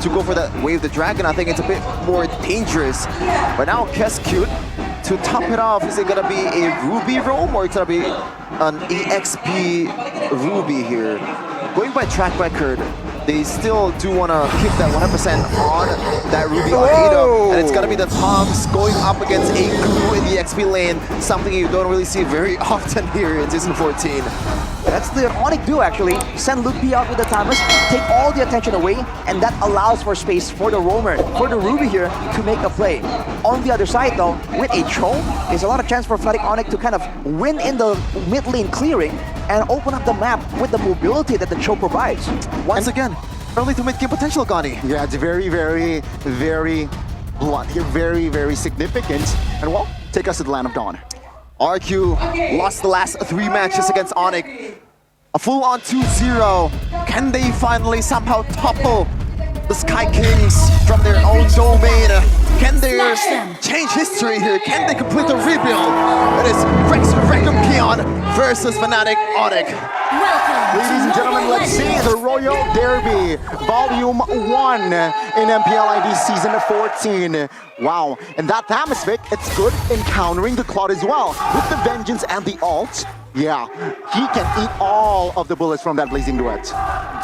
to go for that Wave the Dragon. I think it's a bit more dangerous. But now Keskute, to top it off, is it gonna be a Ruby roam or it's gonna be an EXP Ruby here? Going by track record, they still do want to keep that 100% on that Ruby on Ado, and it's gonna be the Toms going up against a Glue in the XP lane, something you don't really see very often here in Season 14. That's the ONIC do actually. Send Luke P out with the Thomas, take all the attention away, and that allows for space for the Roamer, for the Ruby here to make a play. On the other side though, with a Cho, there's a lot of chance for FANATIC ONIC to kind of win in the mid lane clearing and open up the map with the mobility that the Cho provides. Once again, early to mid-game potential, Gani. Yeah, it's very, very, very blunt here, very, very significant. And well, take us to the Land of Dawn. RRQ lost the last 3 matches against ONIC. A full-on 2-0. Can they finally somehow topple the Sky Kings from their own domain? Can they change history here? Can they complete the rebuild? It is Rex Recompion versus FANATIC ONIC. Ladies and gentlemen, let's see the Royal Derby, Volume 1 in MPL ID Season 14. Wow, and that Thamisvic, it's good in countering the Cloud as well. With the Vengeance and the ult, yeah, he can eat all of the bullets from that Blazing Duet.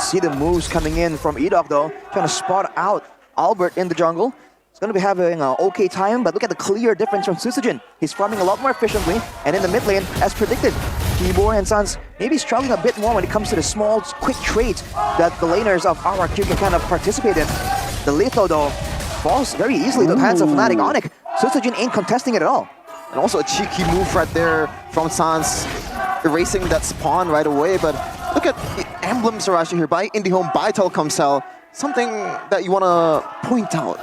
See the moves coming in from Edok though, trying to spot out Albert in the jungle. He's going to be having an okay time, but look at the clear difference from Susujin. He's farming a lot more efficiently, and in the mid lane, as predicted, Keyboy and Sons maybe struggling a bit more when it comes to the small, quick trades that the laners of RRQ can kind of participate in. The Litho, though, falls very easily to the hands of FANATIC ONIC. Susujin ain't contesting it at all. And also a cheeky move right there from Sans, erasing that spawn right away. But look at the emblems Arashi here by IndyHome, by Telkomsel. Something that you want to point out.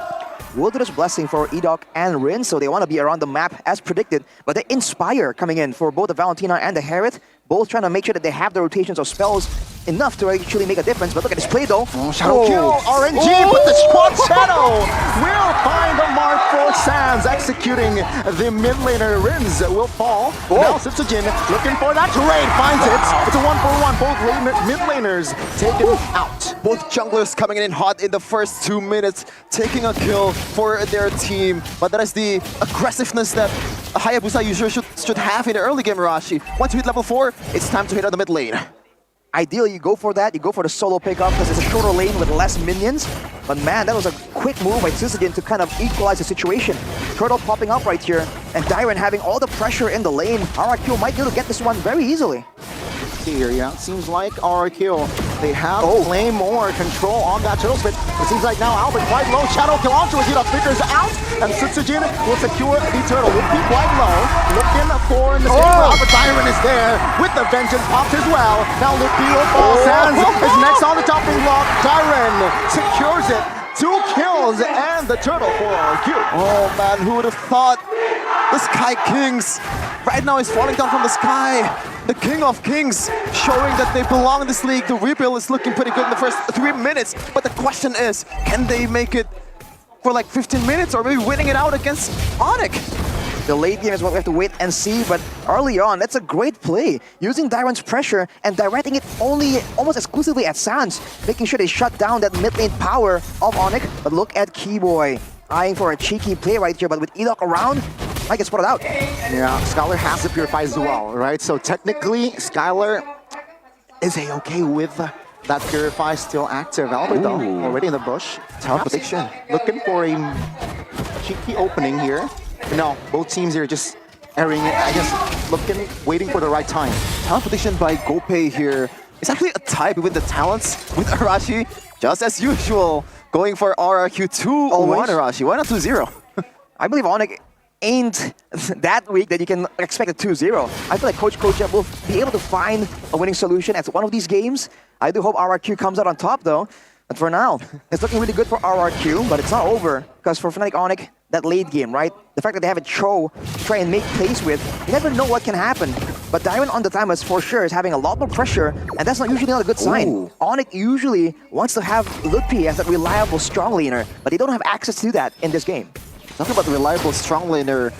Wilderness Blessing for Edok and Rin, so they want to be around the map as predicted. But the Inspire coming in for both the Valentina and the Harriet, both trying to make sure that they have the rotations of spells enough to actually make a difference. But look at this play though. Shadow kill, RNG, but the Squad Shadow will find the mark for Sans, executing the mid laner. Rins will fall. Now Sitsujin looking for that trade, finds it. It's a 1-for-1, both mid laners taken out. Both junglers coming in hot in the first 2 minutes, taking a kill for their team. But that is the aggressiveness that a Hayabusa user should have in the early game, Arashi. Once you hit level 4, it's time to hit on the mid lane. Ideally, you go for that. You go for the solo pickup because it's a shorter lane with less minions. But man, that was a quick move by Susujin to kind of equalize the situation. Turtle popping up right here, and Dyron having all the pressure in the lane. RRQ might be able to get this one very easily. Here, yeah, it seems like RRQ, they have way more control on that turtle spit. It seems like now Albert quite low, shadow kill onto it, Hira figures out, and Sitsujin will secure the turtle. Would be quite low, looking for in the same route, but Byron is there with the Vengeance popped as well. Now Lupi will fall, Sans is next on the topping block, Dyron secures it. 2 kills and the turtle for RRQ. Oh man, who would have thought? The Sky Kings right now is falling down from the sky. The King of Kings showing that they belong in this league. The rebuild is looking pretty good in the first 3 minutes. But the question is, can they make it for like 15 minutes or maybe winning it out against ONIC? The late game is what we have to wait and see, but early on, that's a great play. Using Dyron's pressure and directing it almost exclusively at Sans, making sure they shut down that mid lane power of ONIC. But look at Keyboy, eyeing for a cheeky play right here, but with Edok around, might get spotted out. Yeah, Skylar has to purify as well, right? So technically, Skylar is a-okay with that purify still active. Albert though, already in the bush. Tough prediction. Looking for a cheeky opening here. No, both teams here just airing it, I guess, waiting for the right time. Tough prediction by Gopay here. It's actually a tie between the talents with Arashi, just as usual. Going for RRQ 2-1 Arashi. Why not 2-0? I believe ONIC ain't that weak that you can expect a 2-0. I feel like Coach Kojep will be able to find a winning solution at one of these games. I do hope RRQ comes out on top though. But for now, it's looking really good for RRQ, but it's not over. Because for FANATIC ONIC, that late game, right? The fact that they have a Cho to try and make plays with, you never know what can happen. But Dyron on the Timeless for sure is having a lot more pressure, and that's not usually not a good sign. ONIC usually wants to have Lupi as a reliable strong laner, but they don't have access to that in this game. Talking about the reliable strong laner,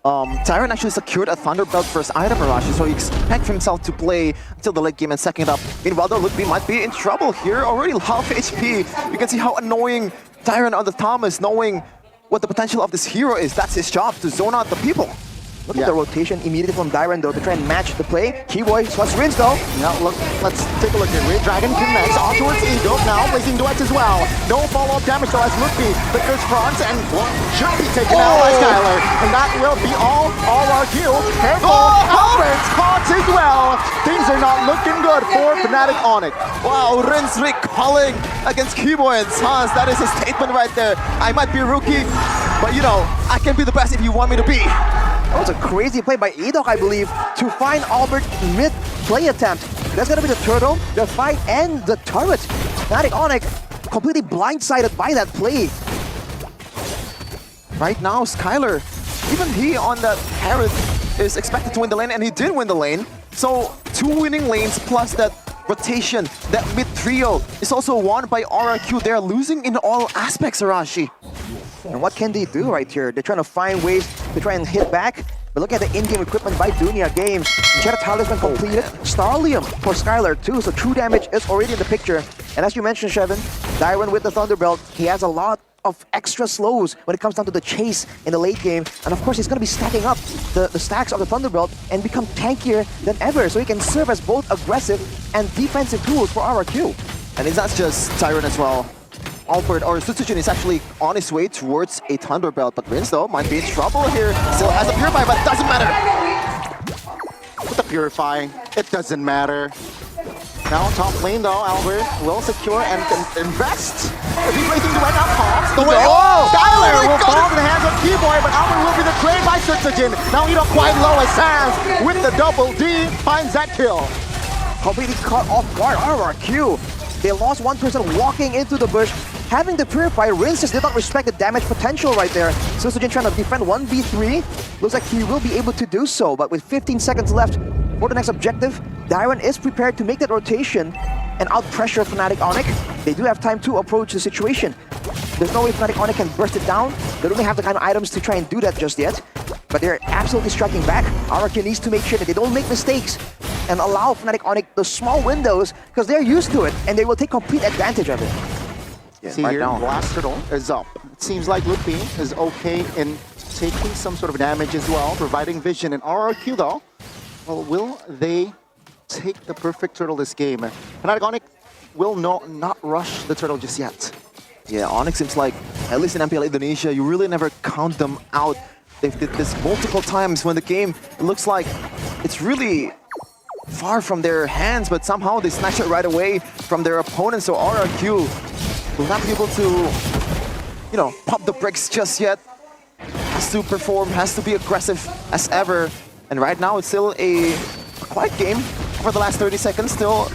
Tyron actually secured a Thunderbelt first item, Arashi, so he expect himself to play until the late game and second up. Meanwhile, though, Ludwig might be in trouble here, already half HP. You can see how annoying Tyron on the Tom is, knowing what the potential of this hero is. That's his job, to zone out the people. Look at the rotation immediately from Dyron though to try and match the play. Keyboy plus Rinse though. Now look, let's take a look here. Red Dragon connects on towards Eagle, now placing duets as well. No follow-up damage though as Luffy flickers front and should be taken out by Skylar. And that will be all RRQ. Careful, Albert's caught as well. Things are not looking good for Fnatic ONIC. Wow, Rin's recalling against Keyboy and Sans. That is a statement right there. I might be a rookie, but you know, I can be the best if you want me to be. That was a crazy play by Edok, I believe, to find Albert mid-play attempt. That's gonna be the turtle, the fight, and the turret. Fnatic ONIC completely blindsided by that play. Right now, Skylar, even he on that Herod is expected to win the lane, and he did win the lane. So 2 winning lanes plus that rotation, that mid trio is also won by RRQ. They're losing in all aspects, Arashi. And what can they do right here? They're trying to find ways to try and hit back. But look at the in-game equipment by Dunia Games. Jetta Talisman completed. Starlium for Skylar too, so true damage is already in the picture. And as you mentioned, Shevin, Dyron with the Thunderbelt, he has a lot of extra slows when it comes down to the chase in the late game. And of course, he's going to be stacking up the stacks of the Thunderbelt and become tankier than ever. So he can serve as both aggressive and defensive tools for RRQ. And it's not just Tyron as well. Albert or Sutsujin is actually on his way towards a Thunderbelt, but Rinse though might be in trouble here. Still has a Purify, but doesn't matter. With the Purify, it doesn't matter. Now top lane though, Albert will secure and invest. If he's placing the right now, pops the way. Oh! Skylar will God. fall in the hands of Keyboy, but Albert will be betrayed by Sutsujin. Now Edo quite low as Sans with the double D finds that kill. Completely caught off guard, RRQ. They lost one person walking into the bush. Having the Purify, Rinse just did not respect the damage potential right there. Sutsujin trying to defend 1v3. Looks like he will be able to do so, but with 15 seconds left for the next objective, Dyron is prepared to make that rotation and out-pressure Fnatic ONIC. They do have time to approach the situation. There's no way Fnatic ONIC can burst it down. They don't have the kind of items to try and do that just yet. But they're absolutely striking back. RRQ needs to make sure that they don't make mistakes and allow Fnatic ONIC the small windows because they're used to it and they will take complete advantage of it. Yeah, see right here, now. Blast Turtle is up. It seems like Luffy is okay in taking some sort of damage as well, providing vision. And RRQ though, well, will they take the perfect turtle this game? Fnatic ONIC will not rush the turtle just yet. Yeah, ONIC seems like, at least in MPL Indonesia, you really never count them out. They've did this multiple times when the game, it looks like it's really far from their hands, but somehow they snatch it right away from their opponents. So RRQ will not be able to, you know, pop the brakes just yet. Has to perform, has to be aggressive as ever. And right now it's still a quiet game for the last 30 seconds, still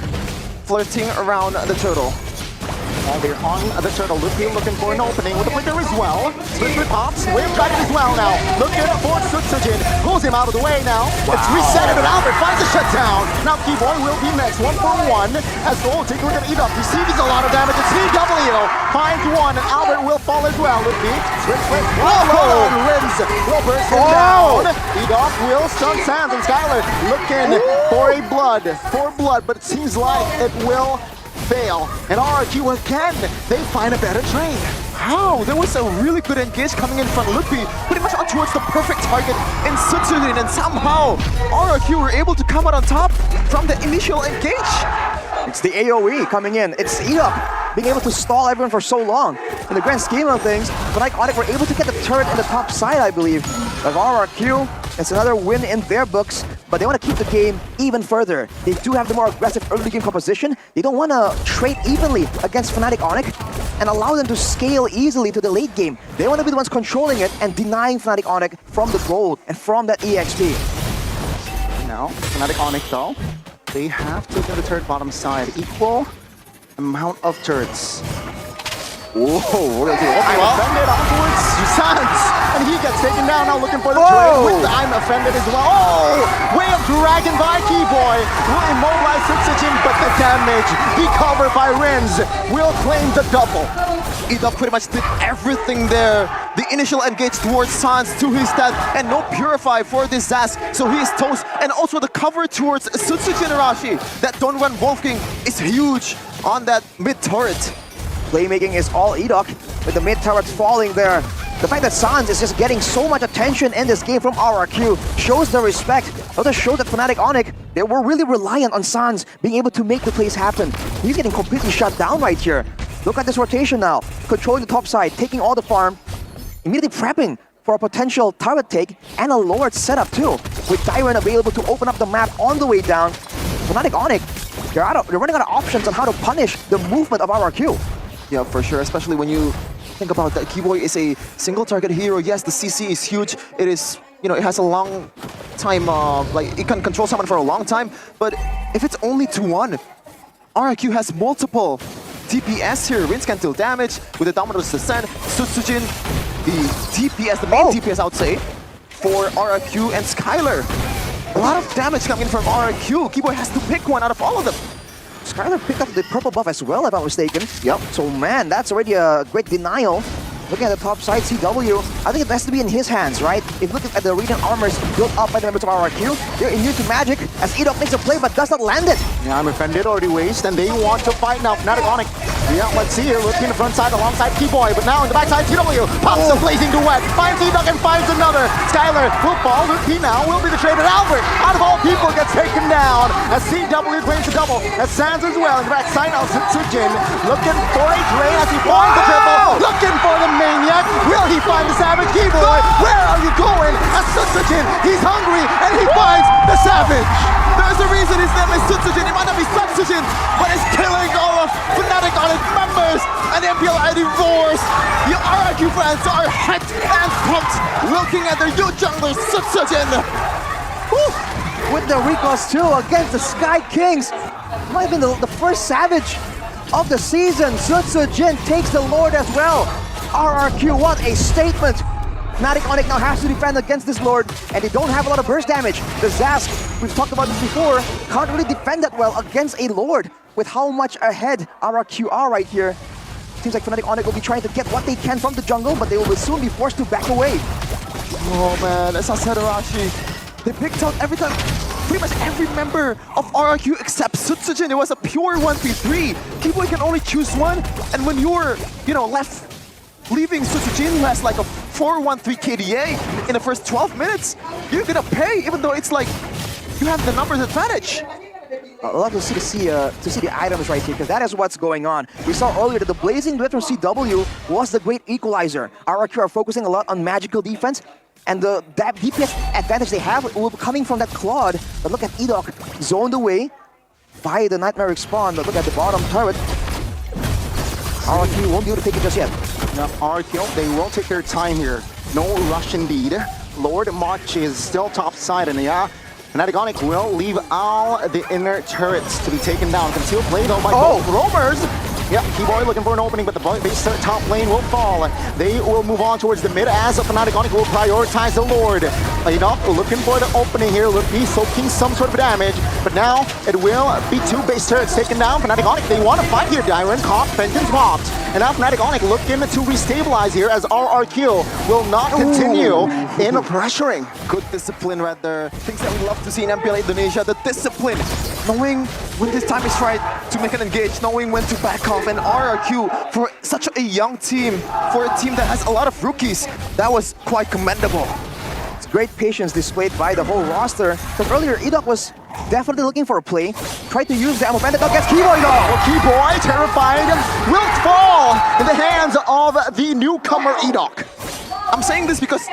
flirting around the turtle. While they're on the turtle, Luffy looking for an opening with the flicker as well. Split pops, Wave Dragon as well now. Looking for Sutsujin, pulls him out of the way now. Wow. It's reset it, and Albert finds the shutdown. Now Keyboy will be next, 1-for-1. As Gold take a look at Edok, receives a lot of damage. It's CW, finds one, and Albert will fall as well. Luffy, switch, whoa, and Rims will burst him down. Edok will stun Sans, and Skylar looking for blood, but it seems like it will fail. And RRQ again, they find a better trade. How? There was a really good engage coming in from Luffy, pretty much on towards the perfect target in Sutsujin, and somehow RRQ were able to come out on top from the initial engage. It's the AoE coming in. It's Edok being able to stall everyone for so long. In the grand scheme of things, Fnatic ONIC were able to get the turret in the top side, I believe. But RRQ, it's another win in their books, but they want to keep the game even further. They do have the more aggressive early game composition. They don't want to trade evenly against Fnatic ONIC and allow them to scale easily to the late game. They want to be the ones controlling it and denying Fnatic ONIC from the gold and from that EXP. Now, Fnatic ONIC though, they have taken the turret bottom side. Equal amount of turrets. Whoa, what are they doing? I'm offended onwards, Sans, and he gets taken down now looking for the trade with the I'm offended as well. Oh, way of dragon by Keyboy will immobilize Sutsujin, but the damage, the cover by Rims will claim the double. Edok pretty much did everything there. The initial engage towards Sans to his death, and no Purify for this Zask, so he is toast. And also the cover towards Sutsujin Arashi. That don't run Wolfking is huge on that mid turret. Playmaking is all Edok, with the mid turrets falling there. The fact that Sans is just getting so much attention in this game from RRQ shows the respect. Also shows that Fnatic ONIC, they were really reliant on Sans being able to make the plays happen. He's getting completely shut down right here. Look at this rotation now. Controlling the top side, taking all the farm, immediately prepping for a potential turret take and a Lord setup too. With Tyron available to open up the map on the way down, Fnatic ONIC, they're running out of options on how to punish the movement of RRQ. Yeah, for sure, especially when you think about that. Keyboy is a single target hero. Yes, the CC is huge. It is, you know, it has a long time, like it can control someone for a long time. But if it's only 2-1, RRQ has multiple DPS here. Rinse can deal damage with the Dominus Descent. Sutsujin, the DPS, the main DPS I would say, for RRQ and Skylar. A lot of damage coming from RRQ. Keyboy has to pick one out of all of them. Skylar picked up the purple buff as well, if I'm mistaken. Yep. So man, that's already a great denial. Looking at the top side, CW, I think it has to be in his hands, right? If looking at the Radiant armors built up by the members of RRQ, they're immune to magic as Edok makes a play but does not land it. Yeah, I'm offended already waste, and they want to fight now. Fnatic ONIC. Yeah, let's see here. Looking in the front side alongside Keyboy, but now in the back side, TW pops a blazing duet, finds Edok and finds another. Skylar will fall. He now will be the traded Albert. Out of all people, gets taken down as CW claims a double. As Sans as well in the back side now. Sutsujin looking for a drain as he finds the triple. Looking for the maniac. Will he find the Savage? Keyboy, where are you going? As Sutsujin, he's hungry and he finds the Savage. There's a reason his name is Sutsujin. It might not be Sutsujin, but it's killing all of Fnatic ONIC members. And MPL are divorced. The RRQ fans are hyped and pumped looking at their new jungler, Sutsujin. With the recalls too against the Sky Kings. Might have been the first Savage of the season. Sutsujin takes the Lord as well. RRQ, what a statement. Fnatic ONIC now has to defend against this Lord, and they don't have a lot of burst damage. The Zask, we've talked about this before, can't really defend that well against a Lord with how much ahead RRQ are right here. Seems like Fnatic ONIC will be trying to get what they can from the jungle, but they will soon be forced to back away. Oh man, as I said, Arashi, they picked out pretty much every member of RRQ except Sutsujin. It was a pure 1v3. Keyboy can only choose one, and when you're, you know, leaving Sutsujin, who has like a 4-1-3 KDA in the first 12 minutes, you're gonna pay, even though it's like you have the numbers advantage. I love to see the items right here, because that is what's going on. We saw earlier that the Blazing Duet from CW was the great equalizer. RRQ are focusing a lot on magical defense, and that DPS advantage they have will be coming from that Claude. But look at Edok, zoned away by the Nightmare Respawn, but look at the bottom turret. RRQ won't be able to take it just yet. Now, RRQ, they will take their time here. No rush indeed. Lord March is still top side, and yeah, Fnatic ONIC will leave all the inner turrets to be taken down. Concealed play though by both roamers. Yeah, Keyboy looking for an opening, but the base top lane will fall. They will move on towards the mid as Fnatic ONIC will prioritize the Lord. Enough looking for the opening here. Look, he's soaking some sort of damage, but now it will be two base turrets taken down. Fnatic ONIC, they want to fight here. Dyron caught, Fenton's popped. And now Fnatic ONIC looking to restabilize here as RRQ will not continue in pressuring. Good discipline right there. Things that we love to see in MPL Indonesia, the discipline. Knowing when this time is right to make an engage, knowing when to back off. And RRQ, for such a young team, for a team that has a lot of rookies, that was quite commendable. It's great patience displayed by the whole roster. Because earlier, Edok was definitely looking for a play. Tried to use the ammo bandit against Keyboy though. Well, Keyboy, terrified, will fall in the hands of the newcomer Edok. I'm saying this because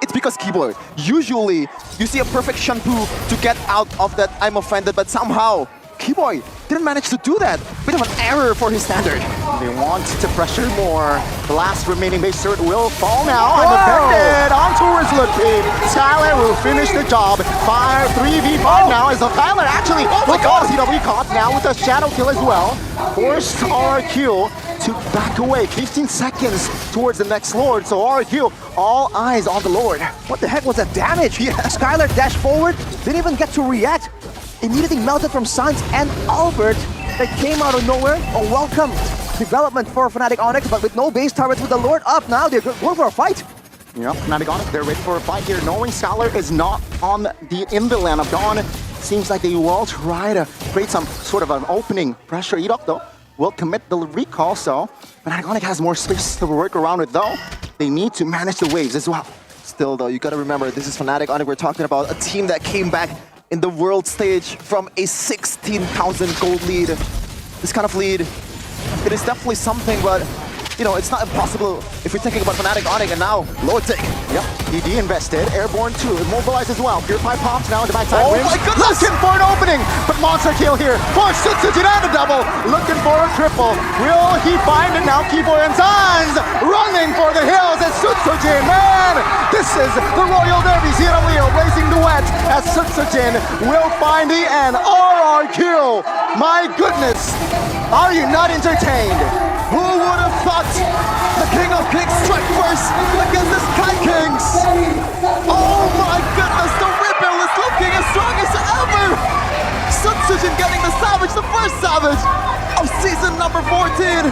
it's because Keyboy. Usually, you see a perfect Shanpu to get out of that I'm offended, but somehow Keyboy didn't manage to do that. Bit of an error for his standard. They want to pressure more. The last remaining base turret will fall now. I'm affected on towards Ludwig. Skylar will finish the job. 3v5 now as the Skylar actually CW caught now with a shadow kill as well. Forced RRQ to back away. 15 seconds towards the next Lord. So RRQ, all eyes on the Lord. What the heck was that damage? Yeah. Skylar dashed forward, didn't even get to react. Immediately melted from Sans and Albert that came out of nowhere. A welcome development for Fnatic ONIC, but with no base turrets with the Lord up now, they're going for a fight. Yep, Fnatic ONIC, they're ready for a fight here, knowing Scholar is not in the land of Dawn. Seems like they will try to create some sort of an opening. Pressure Edok, though, will commit the recall, so Fnatic ONIC has more space to work around with, though. They need to manage the waves as well. Still, though, you gotta remember, this is Fnatic ONIC. We're talking about a team that came back in the world stage from a 16,000 gold lead. This kind of lead, it is definitely something, but you know, it's not impossible if you're thinking about Fnatic ONIC. And now, Lortic. Yep, DD invested, Airborne 2, immobilized as well. Purify pops now in the backside. Oh wings. my goodness! Looking for an opening, but monster kill here for Sutsujin and a double. Looking for a triple. Will he find it now? Keyboard and Signs running for the hills as Sutsujin. Man, this is the Royal Derby. Zero Leo blazing duet as Sutsujin will find the end. RRQ. My goodness, are you not entertained? Who would have thought the King of Kings strike first against the Sky Kings? Oh my goodness, the Ripple is looking as strong as ever! Sutsujin getting the Savage, the first Savage of season number 14.